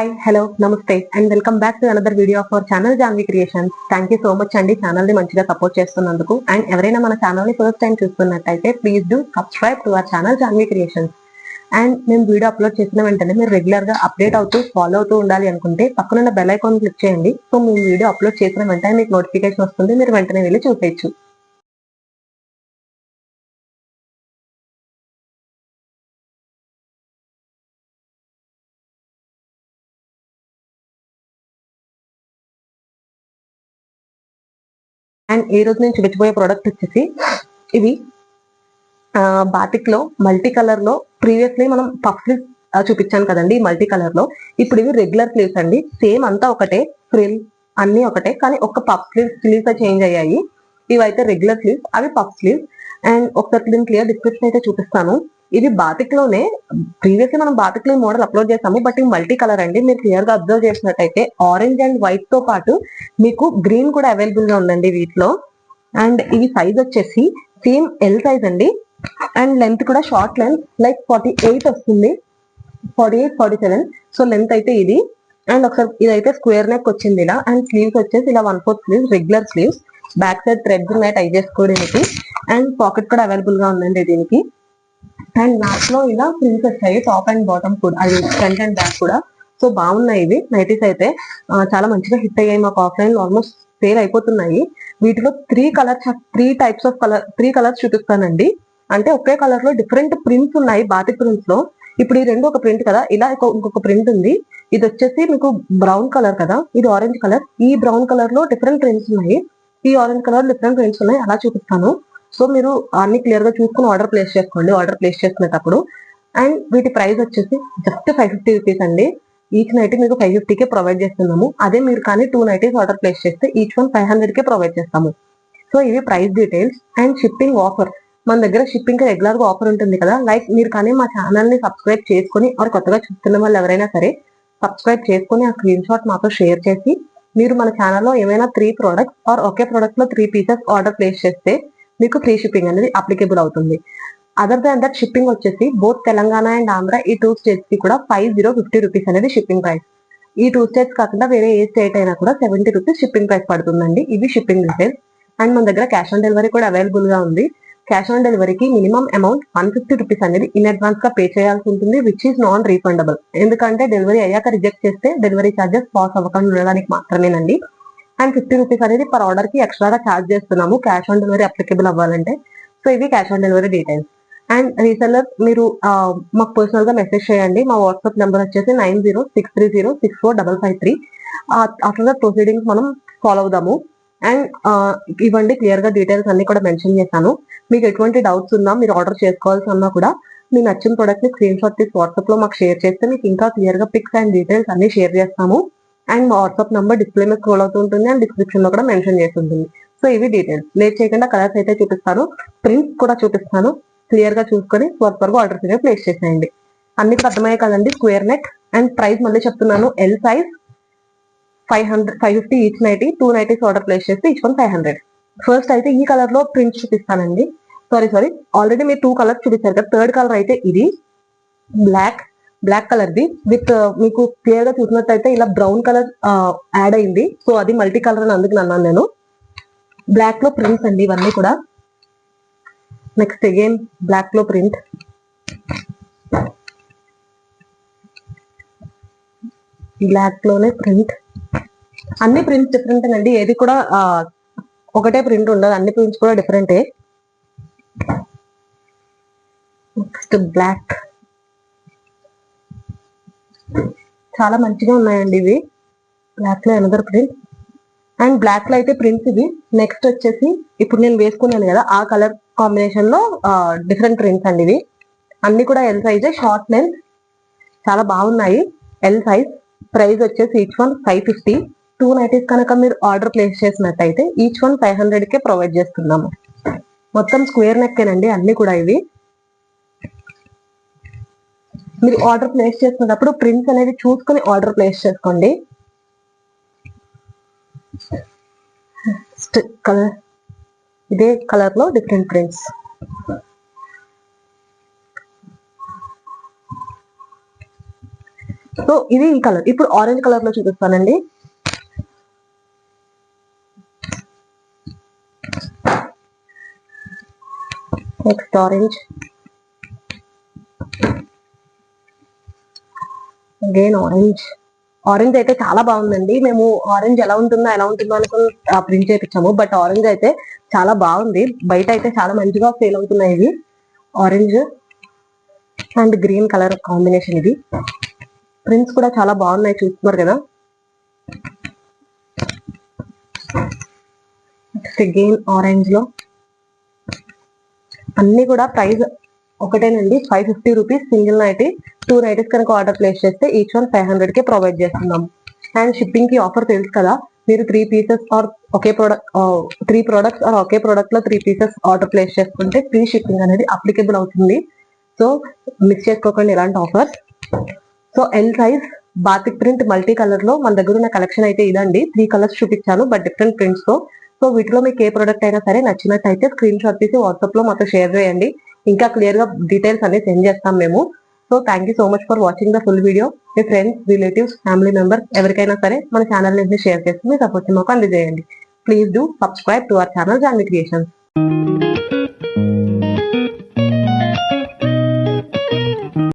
Hi hello నమస్తే and welcome back to another video of our channel Janvi creations. Thank you so much అండి channel ని మంచిగా support చేస్తున్నందుకు. And ఎవరైనా మన ఛానల్ ని ఫస్ట్ టైం చూస్తున్నట్టయితే please do subscribe to our channel Janvi creations. And మేము వీడియో అప్లోడ్ చేసిన వెంటనే మీరు రెగ్యులర్ గా అప్డేట్ అవుతూ ఫాలో అవుతూ ఉండాలి అనుకుంటే పక్కనున్న బెల్ ఐకాన్ క్లిక్ చేయండి. సో మేము వీడియో అప్లోడ్ చేసిన వెంటనే మీకు నోటిఫికేషన్ వస్తుంది, మీరు వెంటనే వెళ్ళి చూసేయచ్చు. అండ్ ఈ రోజు నేను చూపించబోయే ప్రోడక్ట్ వచ్చేసి ఇవి బాతిక్ లో మల్టీ కలర్ లో ప్రీవియస్లీ మనం పఫ్ స్లీవ్స్ చూపించాను కదండి మల్టీ కలర్ లో. ఇప్పుడు ఇవి రెగ్యులర్ స్లీవ్స్ అండి, సేమ్ అంతా ఒకటే, ఫ్రిల్ అన్ని ఒకటే, కానీ ఒక పఫ్ స్లీవ్స్ చేంజ్ అయ్యాయి. ఇవైతే రెగ్యులర్ స్లీవ్స్, అవి పఫ్ స్లీవ్స్. అండ్ ఒకసారి దీని క్లియర్ డిస్క్రిప్షన్ అయితే చూపిస్తాను. ఇది బాతిక్ లోనే ప్రీవియస్లీ మనం బాతిక్ లో మోడల్ అప్లోడ్ చేసాము, బట్ ఇది మల్టీ కలర్ అండి. మీరు క్లియర్ గా అబ్జర్వ్ చేసినట్టయితే ఆరెంజ్ అండ్ వైట్ తో పాటు మీకు గ్రీన్ కూడా అవైలబుల్ గా ఉందండి వీటిలో. అండ్ ఇవి సైజ్ వచ్చేసి సేమ్ ఎల్ సైజ్ అండి. అండ్ లెంత్ కూడా షార్ట్ లెంత్ లైక్ 48 వస్తుంది, 48, 47. సో లెంత్ అయితే ఇది. అండ్ ఒకసారి ఇదైతే స్క్వేర్ నెక్ వచ్చింది ఇలా. అండ్ స్లీవ్స్ వచ్చేసి ఇలా 1/4 sleeves, regular sleeves. Back side threads ఉన్నాయి టై చేసుకోవడానికి. అండ్ పాకెట్ కూడా అవైలబుల్ గా ఉందండి దీనికి. అండ్ లాస్ట్ లో ఇలా ఫ్రిల్స్ వచ్చాయి టాప్ అండ్ బాటమ్ కూడా, అది ఫ్రంట్ అండ్ బ్యాక్ కూడా. సో బాగున్నాయి ఇవి నైటీస్ అయితే. చాలా మంచిగా హిట్ అయ్యాయి మాకు ఆఫ్లైన్ లో, ఆల్మోస్ట్ సేల్ అయిపోతున్నాయి. వీటిలో త్రీ కలర్స్ చూపిస్తానండి. అంటే ఒకే కలర్ లో డిఫరెంట్ ప్రింట్స్ ఉన్నాయి బాతిక్ ప్రింట్స్ లో. ఇప్పుడు ఈ రెండు ఒక ప్రింట్ కదా, ఇలా ఇంకొక ప్రింట్ ఉంది. ఇది వచ్చేసి మీకు బ్రౌన్ కలర్ కదా, ఇది ఆరెంజ్ కలర్. ఈ బ్రౌన్ కలర్ లో డిఫరెంట్ ప్రింట్స్ ఉన్నాయి, ఈ ఆరెంజ్ కలర్ డిఫరెంట్ ప్రింట్స్ ఉన్నాయి. అలా చూపిస్తాను. సో మీరు అన్ని క్లియర్ గా చూసుకుని ఆర్డర్ ప్లేస్ చేసుకోండి ఆర్డర్ ప్లేస్ చేసుకునేటప్పుడు. అండ్ వీటి ప్రైస్ వచ్చేసి జస్ట్ 550 రూపీస్ అండి. ఈచ్ నైట్ మీకు 550కే ప్రొవైడ్ చేస్తున్నాము. అదే మీరు కానీ 2 నైటీస్ ఆర్డర్ ప్లేస్ చేస్తే ఈచ్ వన్ 500కే ప్రొవైడ్ చేస్తాము. సో ఇవి price details. And shipping offer, మన దగ్గర షిప్పింగ్ కి రెగ్యులర్ గా ఆఫర్ ఉంటుంది కదా. లైక్ మీరు కానీ మా ఛానల్ ని సబ్స్క్రైబ్ చేసుకుని, కొత్తగా చూస్తున్న వాళ్ళు ఎవరైనా సరే సబ్స్క్రైబ్ చేసుకుని ఆ స్క్రీన్ షాట్ మాతో షేర్ చేసి, మీరు మన ఛానల్లో ఏమైనా 3 ప్రోడక్ట్స్ ఒకే ప్రోడక్ట్ లో 3 పీసెస్ ఆర్డర్ ప్లేస్ చేస్తే మీకు ఫ్రీ షిప్పింగ్ అనేది అప్లికేబుల్ అవుతుంది. అదర్ దాన్ దట్ షిప్పింగ్ వచ్చేసి బోత్ తెలంగాణ అండ్ ఆంధ్ర, ఈ 2 స్టేట్స్ కి కూడా 5050 రూపీస్ అనేది షిప్పింగ్ ప్రైస్. ఈ 2 స్టేట్స్ కాకుండా వేరే ఏ స్టేట్ అయినా కూడా 70 రూపీస్ షిప్పింగ్ ప్రైస్ పడుతుందండి. ఇవి షిప్పింగ్ డీటెయిల్స్. అండ్ మన దగ్గర క్యాష్ ఆన్ డెలివరీ కూడా అవైలబుల్ గా ఉంది. క్యాష్ ఆన్ డెలివరీకి మినిమం అమౌంట్ 150 రూపీస్ అనేది ఇన్ అడ్వాన్స్ గా పే చేయాల్సి ఉంటుంది, విచ్ ఈస్ నాన్ రీఫండబుల్. ఎందుకంటే డెలివరీ అయ్యాక రిజెక్ట్ చేస్తే డెలివరీ ఛార్జెస్ పాస్ అవ్వకుండా ఉండడానికి మాత్రమేనండి. అండ్ 50 రూపీస్ అనేది పర్ ఆర్డర్ కి ఎక్స్ట్రాగా ఛార్జ్ చేస్తున్నాము క్యాష్ ఆన్ డెలివరీ అప్లికేబుల్ అవ్వాలంటే. సో ఇవి cash on delivery details. And reseller మీరు మాకు పర్సనల్ గా మెసేజ్ చేయండి. మా వాట్సాప్ నెంబర్ వచ్చేసి 9063306553. ఆఫ్టర్ ద ప్రొసీడింగ్స్ మనం ఫాలో అవుదాము. అండ్ ఇవ్వండి క్లియర్ గా డీటెయిల్స్ అన్ని కూడా మెన్షన్ చేశాను. మీకు ఎటువంటి డౌట్స్ ఉన్నా, మీరు ఆర్డర్ చేసుకోవాల్సి ఉన్నా కూడా మీ నచ్చిన ప్రొడక్ట్ ని స్క్రీన్ షాట్ తీసి వాట్సాప్ లో మాకు షేర్ చేస్తే మీకు ఇంకా క్లియర్ గా పిక్స్ అండ్ డీటెయిల్స్ అన్ని షేర్ చేస్తాము. అండ్ మా వాట్సాప్ నంబర్ డిస్ప్లే మీద స్క్రోల్ అవుతుంటుంది అండ్ డిస్క్రిప్షన్ లో కూడా మెన్షన్ చేసి ఉంటుంది. సో ఇవి డీటెయిల్స్. లేట్ చేయకుండా కలర్స్ అయితే చూపిస్తాను, ప్రింట్స్ కూడా చూపిస్తాను. క్లియర్ గా చూసుకొని త్వరగా ఆర్డర్స్ అనేవి ప్లేస్ చేసేయండి. అన్ని అర్థమయ్యే కదండి. Square neck. అండ్ ప్రైస్ మళ్ళీ చెప్తున్నాను, L size 550 each nighty. 2 nighties order place చేస్తే ఈచ్ వన్ 500. ఫస్ట్ అయితే ఈ కలర్ లో ప్రింట్స్ చూపిస్తానండి. సారీ ఆల్రెడీ మీరు 2 కలర్స్ చూపించారు కదా. థర్డ్ కలర్ అయితే ఇది బ్లాక్ కలర్ ది విత్ మీకు క్లియర్ గా చూసినట్టయితే ఇలా బ్రౌన్ కలర్ యాడ్ అయింది. సో అది మల్టీ కలర్ అని అందుకు అన్నాను నేను. బ్లాక్ లో ప్రింట్స్ అండి ఇవన్నీ కూడా. నెక్స్ట్ అగైన్ బ్లాక్ లో ప్రింట్, బ్లాక్ లోనే ప్రింట్. అన్ని ప్రింట్స్ డిఫరెంట్ అండి, ఏది కూడా ఒకటే ప్రింట్ ఉండదు, అన్ని ప్రింట్స్ కూడా డిఫరెంటే. నెక్స్ట్ బ్లాక్, చాలా మంచిగా ఉన్నాయండి ఇవి. బ్లాక్ లో అనదర్ ప్రింట్. అండ్ బ్లాక్ లో అయితే ప్రింట్స్ ఇవి. నెక్స్ట్ వచ్చేసి ఇప్పుడు నేను వేసుకున్నాను కదా ఆ కలర్ కాంబినేషన్ లో డిఫరెంట్ ప్రింట్స్ అండి ఇవి. అన్ని కూడా ఎల్ సైజ్, షార్ట్ లెంత్, చాలా బాగున్నాయి. L size. ప్రైస్ వచ్చేసి ఈచ్ వన్ 550. 2 నైటీస్ కనుక మీరు ఆర్డర్ ప్లేస్ చేసినట్టయితే ఈచ్ వన్ 500కే ప్రొవైడ్ చేస్తున్నాము. మొత్తం స్క్వేర్ నెక్కేనండి అన్ని కూడా ఇవి. మీరు ఆర్డర్ ప్లేస్ చేసుకున్నప్పుడు ప్రింట్స్ అనేది చూసుకుని ఆర్డర్ ప్లేస్ చేసుకోండి. కలర్ ఇదే కలర్ లో డిఫరెంట్ ప్రింట్స్. సో ఇది ఈ కలర్. ఇప్పుడు ఆరెంజ్ కలర్ లో చూపిస్తానండి. Next orange, again orange. Orange అయితే చాలా బాగుందండి. మేము ఆరెంజ్ ఎలా ఉంటుందో అనుకుని ప్రింట్ చేయించాము. బట్ ఆరెంజ్ అయితే చాలా బాగుంది. బయట అయితే చాలా మంచిగా సేల్ అవుతున్నాయి ఇవి. Orange and green colour combination. ఇది ప్రింట్స్ కూడా చాలా బాగున్నాయి, చూస్తున్నారు కదా. అగైన్ ఆరెంజ్ లో అన్ని కూడా ప్రైస్ ఒకటేనండి, 550 రూపీస్ సింగిల్ నైటీ. 2 నైటీస్ కనుక ఆర్డర్ ప్లేస్ చేస్తే ఈచ్ వన్ 500 కి ప్రొవైడ్ చేస్తున్నాం. అండ్ షిప్పింగ్ కి ఆఫర్ తెలుసు కదా, మీరు 3 పీసెస్ ఆర్ ఒకే ప్రోడక్ట్ 3 ప్రోడక్ట్స్ ఆర్ ఒకే ప్రోడక్ట్ లో 3 పీసెస్ ఆర్డర్ ప్లేస్ చేసుకుంటే ఫ్రీ షిప్పింగ్ అనేది అప్లికేబుల్ అవుతుంది. సో మిస్ చేసుకోకండి ఇలాంటి offers. So L size batik print multi colour లో మన దగ్గర ఉన్న కలెక్షన్ అయితే ఇదండి. 3 కలర్స్ చూపించాను బట్ డిఫరెంట్ ప్రింట్స్ తో. సో వీటిలో మీకు ఏ ప్రోడక్ట్ అయినా సరే నచ్చినట్టయితే స్క్రీన్ షాట్ తీసి వాట్సాప్ లో మాతో షేర్ చేయండి. ఇంకా క్లియర్ గా డీటెయిల్స్ అన్ని సెండ్ చేస్తాం మేము. So thank you so much for watching the full video. Me friends, relatives, family members ఎవరికైనా సరే మన ఛానల్ ని షేర్ చేసి మీ సపోర్ట్ మాకు అందజేయండి. Please do subscribe to our channel Janvi creations.